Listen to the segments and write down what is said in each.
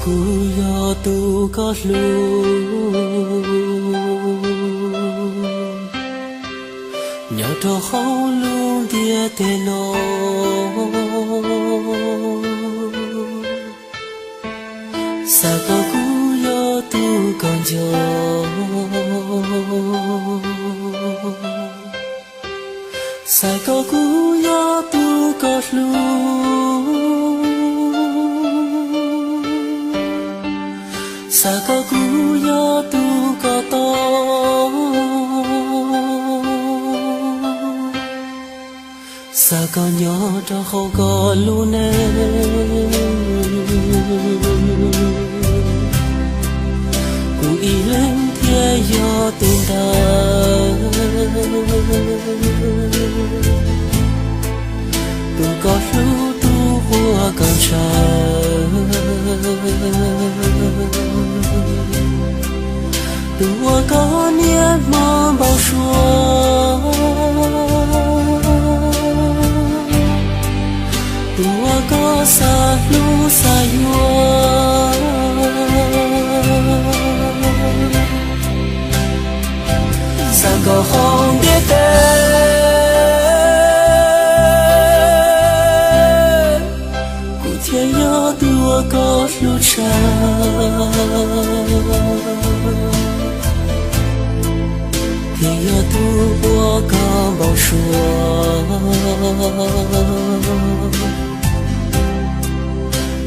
cú yo tu có lu nhớ cho hậu luôn dia tê lo sa có cú yo tu còn chờ sa có cú yo tu có lu sa có cú yo tu có to sa có nhỏ cho không có luôn cú ý lên thiên yo tu ta tu có lu tu hoa còn Tua có niết mong bao xua Tua có xa lu xa yua Sa có không biết tên Cụ thiên nhớ tua có lu cha Thì tu bua có bao xua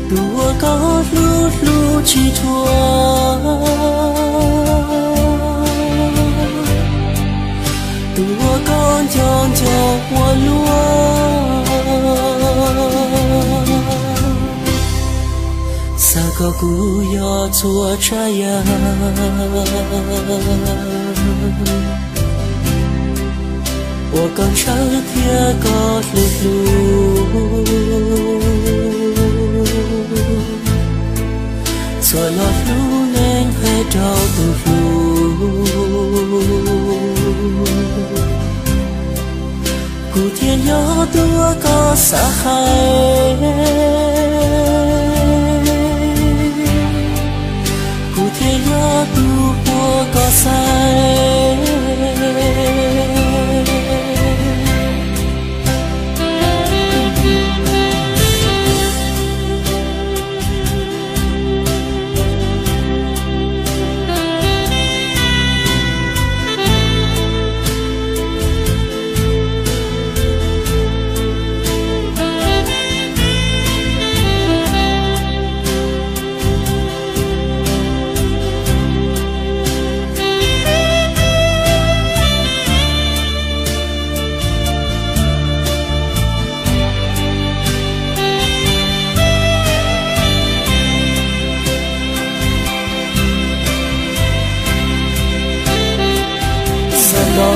Tua có lút lút chỉ thua Tua con chọn cho hoa lúa Sa có cú yo chua chaya我刚上天高路路，错了路能还找不路，古天要多高沙海，古天要多高山。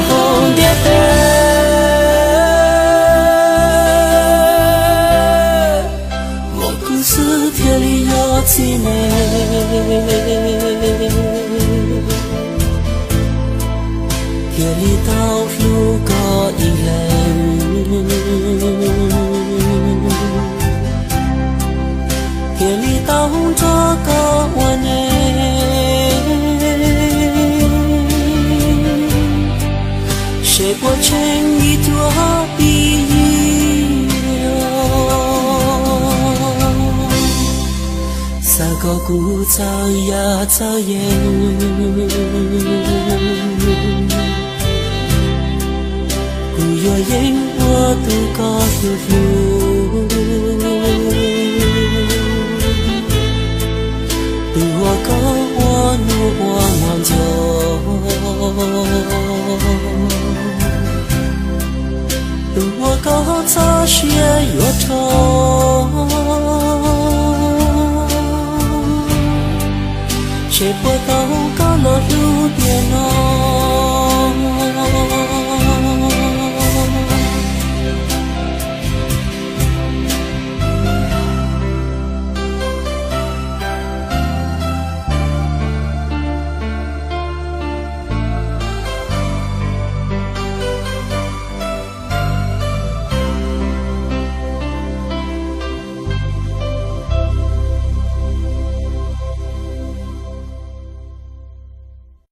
không biết tên một故事天里有几美天里道路có一人天里道着có one谁不成一朵碧三个故早呀早烟不有烟我都告诉路对我告我怒我忘就我高早些越愁谁不懂高了路边哦